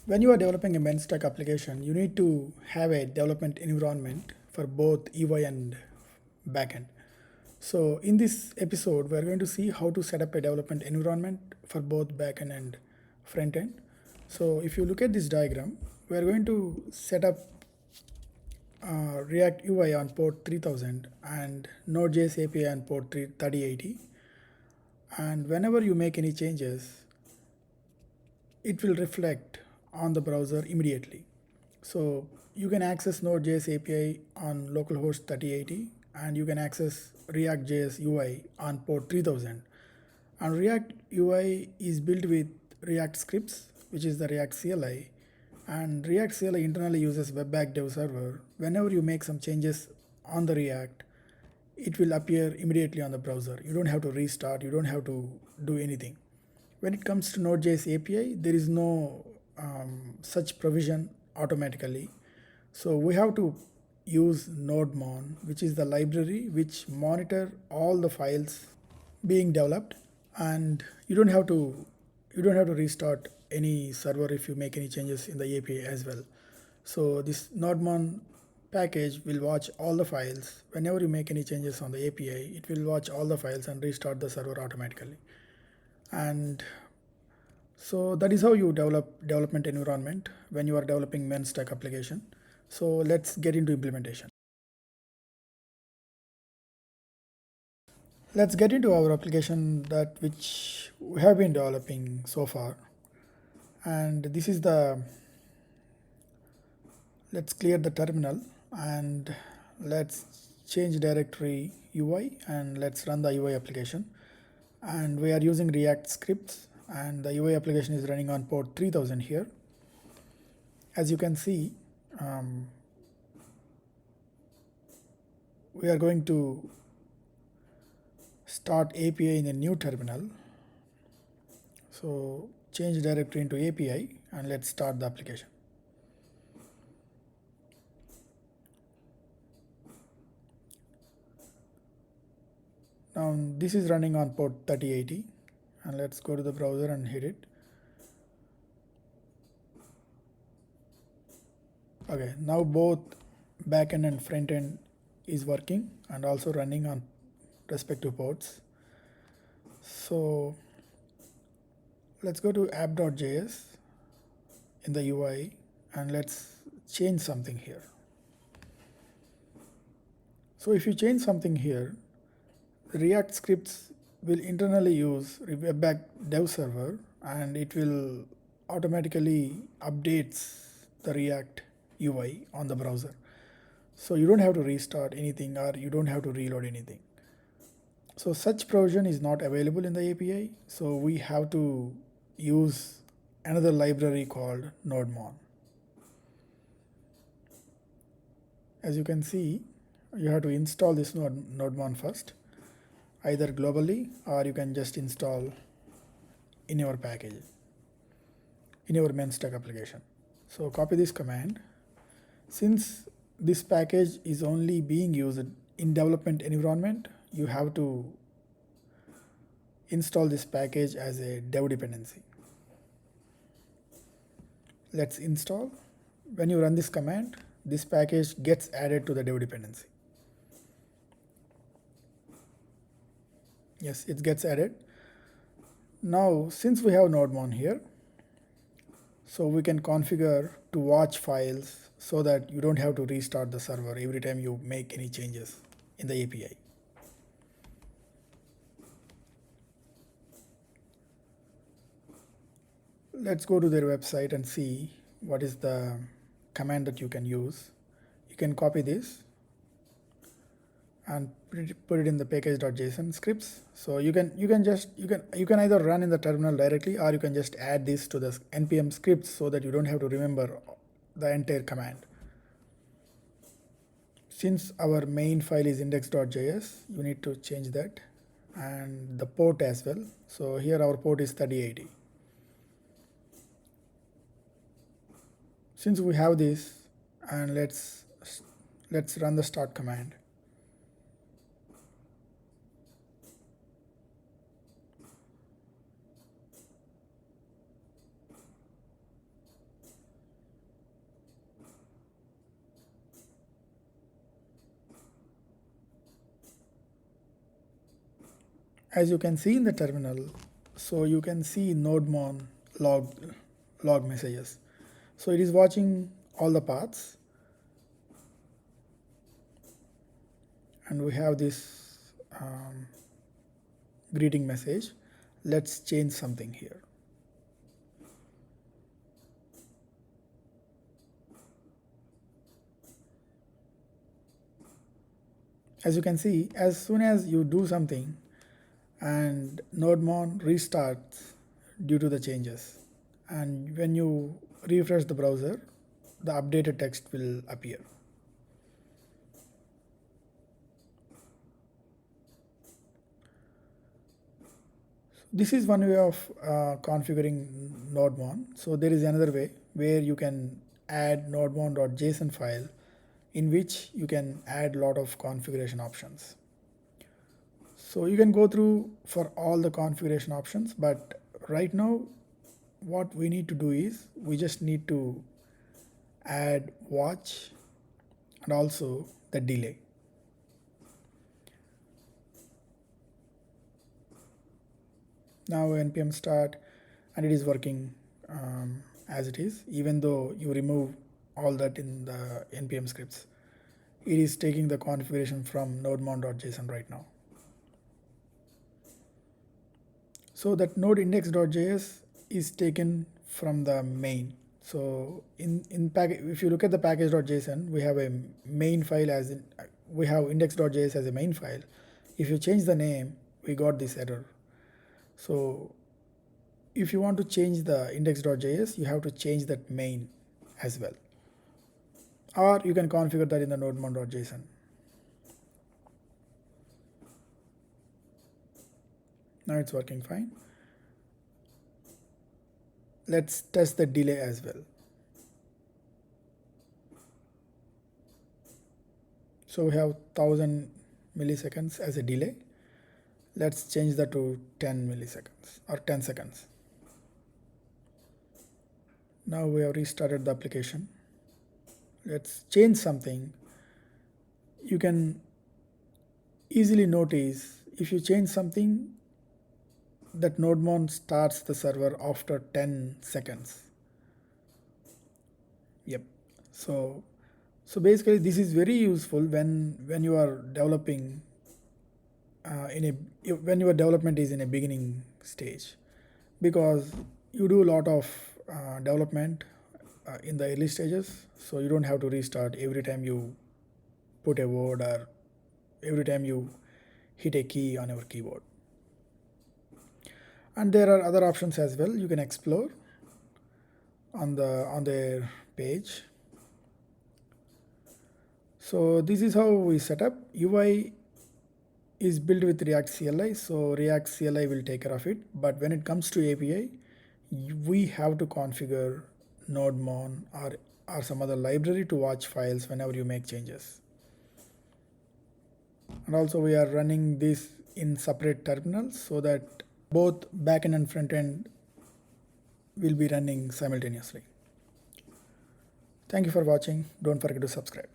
When you are developing a MERN Stack application, you need to have a development environment for both UI and backend. So in this episode, we are going to see how to set up a development environment for both backend and frontend. So if you look at this diagram, we are going to set up React UI on port 3000 and NodeJS API on port 3080. And whenever you make any changes, it will reflect on the browser immediately. So you can access Node.js API on localhost 3080 and you can access React.js UI on port 3000. And React UI is built with React scripts, which is the React CLI. And React CLI internally uses Webpack Dev Server. Whenever you make some changes on the React, it will appear immediately on the browser. You don't have to restart, you don't have to do anything. When it comes to Node.js API, there is no such provision automatically. So we have to use Nodemon, which is the library which monitor all the files being developed, and you don't have to restart any server if you make any changes in the API as well. So this Nodemon package will watch all the files. Whenever you make any changes on the API, it will watch all the files and restart the server automatically. And so that is how you develop development environment when you are developing MERN Stack application. So let's get into implementation. Let's get into our application which we have been developing so far. And this is let's clear the terminal and let's change directory UI and let's run the UI application. And we are using React scripts and the UI application is running on port 3000 here. As you can see, we are going to start API in a new terminal. So change directory into API and let's start the application. Now this is running on port 3080 and let's go to the browser and hit it. Okay, now both backend and frontend is working and also running on respective ports. So let's go to app.js in the UI and let's change something here. So if you change something here, React scripts will internally use Webpack Dev Server and it will automatically updates the React UI on the browser. So you don't have to restart anything or you don't have to reload anything. So such provision is not available in the API. So we have to use another library called Nodemon. As you can see, you have to install this Nodemon first, either globally or you can just install in your package, in your MERN Stack application. So copy this command. Since this package is only being used in development environment, you have to install this package as a dev dependency. Let's install. When you run this command, this package gets added to the dev dependency. Yes, it gets added. Now, since we have Nodemon here, so we can configure to watch files so that you don't have to restart the server every time you make any changes in the API. Let's go to their website and see what is the command that you can use. You can copy this and put it in the package.json scripts. So you can either run in the terminal directly or you can just add this to the npm scripts so that you don't have to remember the entire command. Since our main file is index.js, you need to change that and the port as well. So here our port is 3080. Since we have this, and let's run the start command. as you can see in the terminal, so you can see Nodemon log messages. So it is watching all the paths, and we have this greeting message. Let's change something here. As you can see, as soon as you do something, and Nodemon restarts due to the changes, and when you refresh the browser, the updated text will appear. This is one way of configuring Nodemon. So there is another way where you can add nodemon.json file in which you can add a lot of configuration options. So you can go through for all the configuration options, but right now what we need to do is we just need to add watch and also the delay. Now npm start, and it is working as it is, even though you remove all that in the npm scripts. It is taking the configuration from nodemon.json right now. So that node index.js is taken from the main. So if you look at the package.json, we have a main file we have index.js as a main file. If you change the name, we got this error. So if you want to change the index.js, you have to change that main as well. Or you can configure that in the nodemon.json. Now it's working fine. Let's test the delay as well. So we have 1000 milliseconds as a delay. Let's change that to 10 milliseconds or 10 seconds. Now we have restarted the application. Let's change something. You can easily notice if you change something that Nodemon starts the server after 10 seconds. Yep. So basically this is very useful when you are developing when your development is in a beginning stage, because you do a lot of development in the early stages, so you don't have to restart every time you put a word or every time you hit a key on your keyboard. And there are other options as well you can explore on their page. So this is how we set up. UI is built with React CLI, so React CLI will take care of it. But when it comes to API, we have to configure Nodemon or some other library to watch files whenever you make changes. And also we are running this in separate terminals so that both backend and frontend will be running simultaneously. Thank you for watching. Don't forget to subscribe.